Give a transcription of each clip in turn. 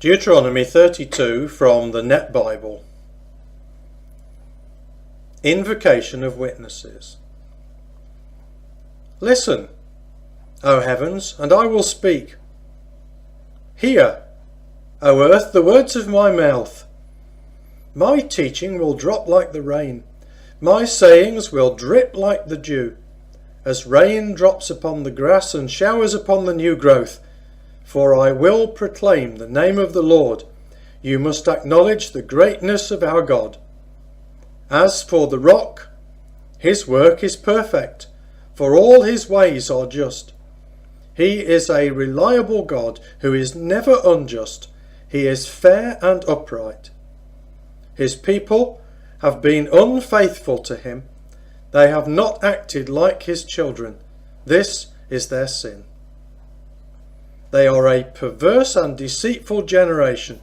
Deuteronomy 32 from the Net Bible. Invocation of witnesses. Listen, O heavens, and I will speak. Hear, O earth, the words of my mouth. My teaching will drop like the rain. My sayings will drip like the dew, as rain drops upon the grass and showers upon the new growth. For I will proclaim the name of the Lord. You must acknowledge the greatness of our God. As for the rock, his work is perfect, for all his ways are just. He is a reliable God who is never unjust. He is fair and upright. His people have been unfaithful to him. They have not acted like his children. This is their sin. They are a perverse and deceitful generation.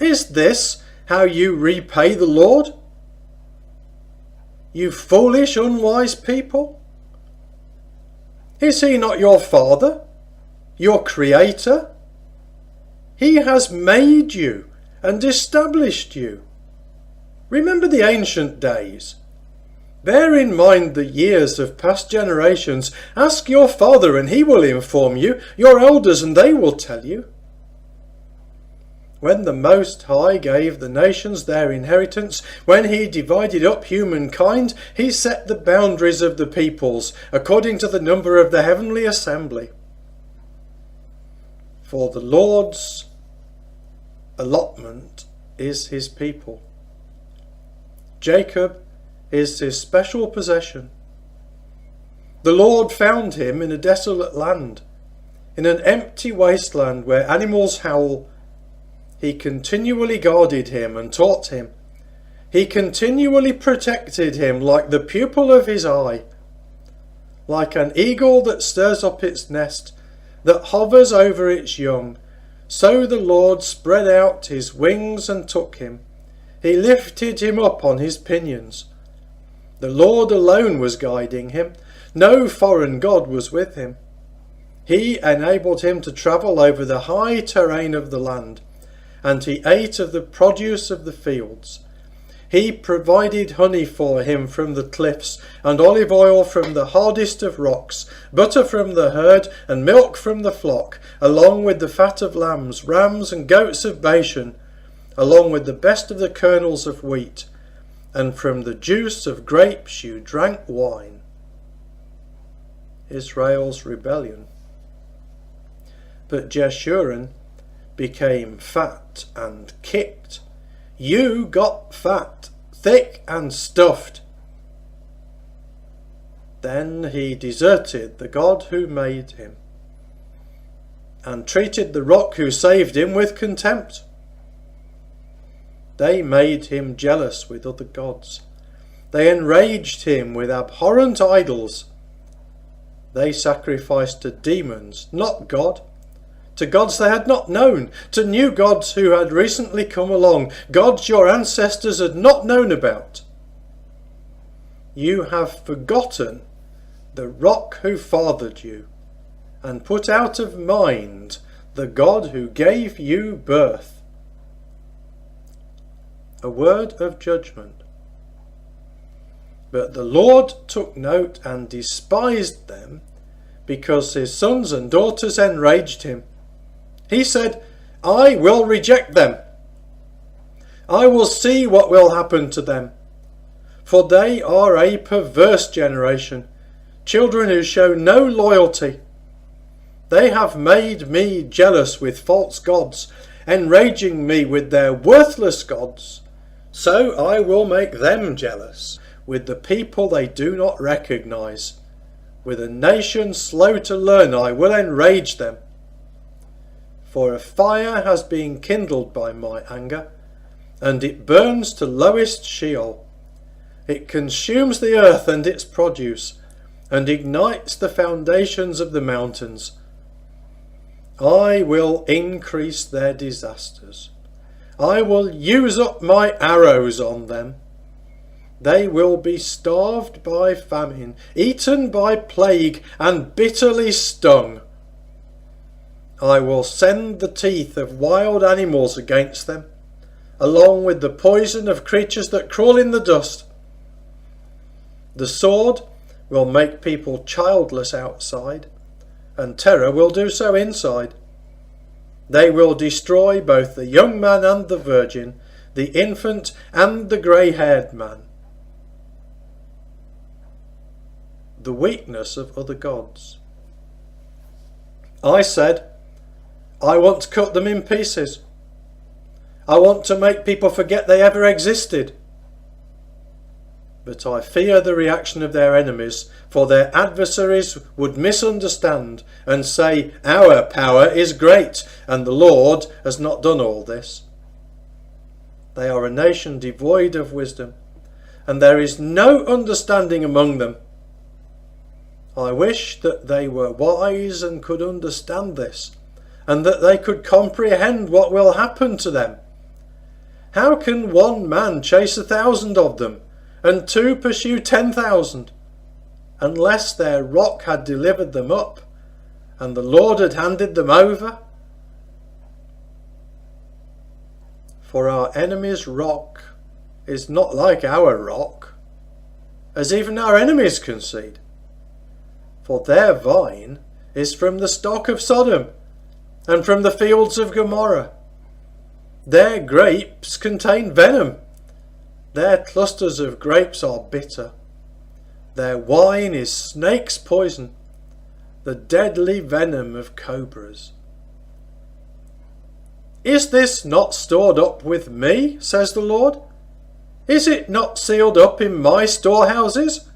Is this how you repay the Lord? You foolish, unwise people? Is he not your Father, your Creator? He has made you and established you. Remember the ancient days. Bear in mind the years of past generations. Ask your father and he will inform you, your elders and they will tell you. When the Most High gave the nations their inheritance, when he divided up humankind, he set the boundaries of the peoples according to the number of the heavenly assembly. For the Lord's allotment is his people. Jacob is his special possession. The Lord found him in a desolate land, in an empty wasteland where animals howl. He continually guarded him and taught him. He continually protected him like the pupil of his eye. Like an eagle that stirs up its nest, that hovers over its young, so the Lord spread out his wings and took him. He lifted him up on his pinions. The Lord alone was guiding him. No foreign god was with him. He enabled him to travel over the high terrain of the land, and he ate of the produce of the fields. He provided honey for him from the cliffs, and olive oil from the hardest of rocks, butter from the herd, and milk from the flock, along with the fat of lambs, rams, and goats of Bashan, along with the best of the kernels of wheat, and from the juice of grapes you drank wine. Israel's rebellion. But Jeshurun became fat and kicked. You got fat, thick and stuffed. Then he deserted the God who made him, and treated the rock who saved him with contempt. They made him jealous with other gods. They enraged him with abhorrent idols. They sacrificed to demons, not God, to gods they had not known, to new gods who had recently come along, gods your ancestors had not known about. You have forgotten the rock who fathered you, and put out of mind the God who gave you birth. A word of judgment. But the Lord took note and despised them, because his sons and daughters enraged him. He said, I will reject them. I will see what will happen to them. For they are a perverse generation, children who show no loyalty. They have made me jealous with false gods, enraging me with their worthless gods. So I will make them jealous with the people they do not recognize. With a nation slow to learn I will enrage them. For a fire has been kindled by my anger, and it burns to lowest Sheol. It consumes the earth and its produce, and ignites the foundations of the mountains. I will increase their disasters. I will use up my arrows on them. They will be starved by famine, eaten by plague, and bitterly stung. I will send the teeth of wild animals against them, along with the poison of creatures that crawl in the dust. The sword will make people childless outside, and terror will do so inside. They will destroy both the young man and the virgin, the infant and the grey-haired man. The weakness of other gods. I said, I want to cut them in pieces. I want to make people forget they ever existed. But I fear the reaction of their enemies, for their adversaries would misunderstand and say, our power is great, and the Lord has not done all this. They are a nation devoid of wisdom, and there is no understanding among them. I wish that they were wise and could understand this, and that they could comprehend what will happen to them. How can one man chase 1,000 of them, and 2 pursue 10,000, unless their rock had delivered them up, and the Lord had handed them over? For our enemy's rock is not like our rock, as even our enemies concede. For their vine is from the stock of Sodom, and from the fields of Gomorrah. Their grapes contain venom. Their clusters of grapes are bitter. Their wine is snake's poison, the deadly venom of cobras. Is this not stored up with me, says the Lord? Is it not sealed up in my storehouses?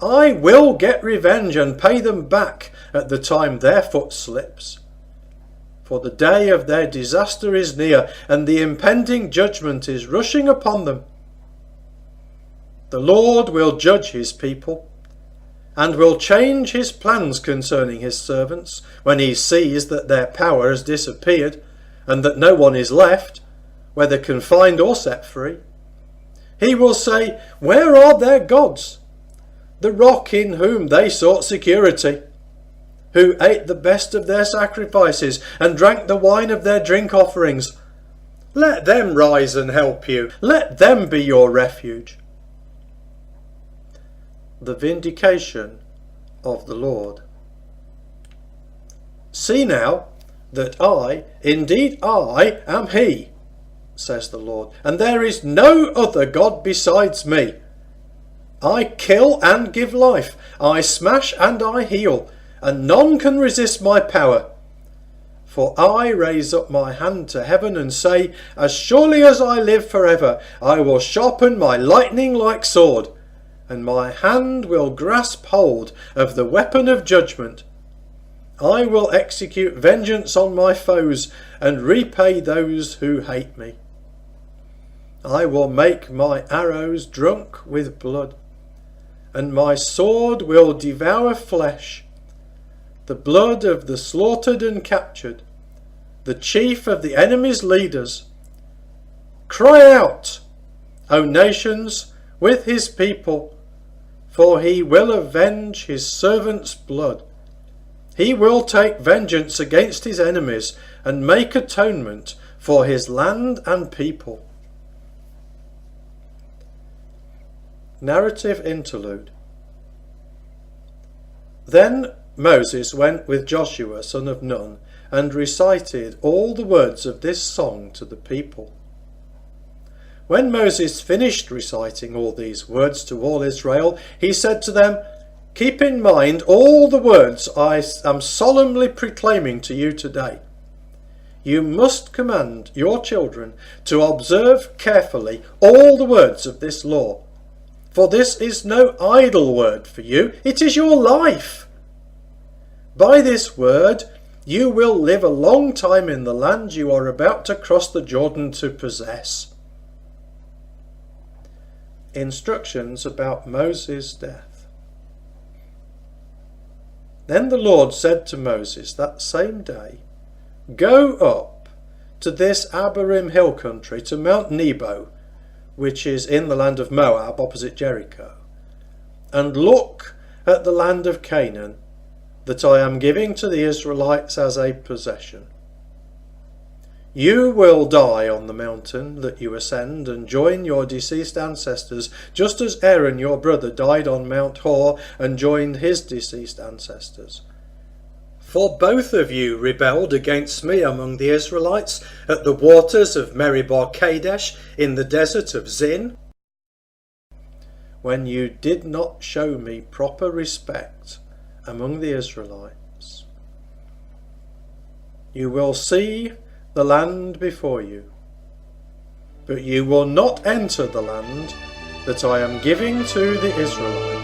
I will get revenge and pay them back at the time their foot slips. For the day of their disaster is near, and the impending judgment is rushing upon them. The Lord will judge his people, and will change his plans concerning his servants, when he sees that their power has disappeared, and that no one is left, whether confined or set free. He will say, where are their gods, the rock in whom they sought security, who ate the best of their sacrifices, and drank the wine of their drink offerings? Let them rise and help you. Let them be your refuge. The vindication of the Lord. See now that I, indeed I, am he, says the Lord, and there is no other God besides me. I kill and give life, I smash and I heal, and none can resist my power. For I raise up my hand to heaven and say, as surely as I live forever, I will sharpen my lightning-like sword, and my hand will grasp hold of the weapon of judgment. I will execute vengeance on my foes, and repay those who hate me. I will make my arrows drunk with blood, and my sword will devour flesh, the blood of the slaughtered and captured, the chief of the enemy's leaders. Cry out, O nations, with his people, for he will avenge his servant's blood. He will take vengeance against his enemies and make atonement for his land and people. Narrative Interlude. Then Moses went with Joshua son of Nun and recited all the words of this song to the people. When Moses finished reciting all these words to all Israel, he said to them, keep in mind all the words I am solemnly proclaiming to you today. You must command your children to observe carefully all the words of this law. For this is no idle word for you, it is your life. By this word you will live a long time in the land you are about to cross the Jordan to possess. Instructions about Moses' death. Then the Lord said to Moses that same day, go up to this Abarim hill country, to Mount Nebo, which is in the land of Moab opposite Jericho, and look at the land of Canaan, that I am giving to the Israelites as a possession. You will die on the mountain that you ascend and join your deceased ancestors, just as Aaron your brother died on Mount Hor and joined his deceased ancestors. For both of you rebelled against me among the Israelites at the waters of Meribah Kadesh in the desert of Zin, when you did not show me proper respect among the Israelites. You will see the land before you, but you will not enter the land that I am giving to the Israelites.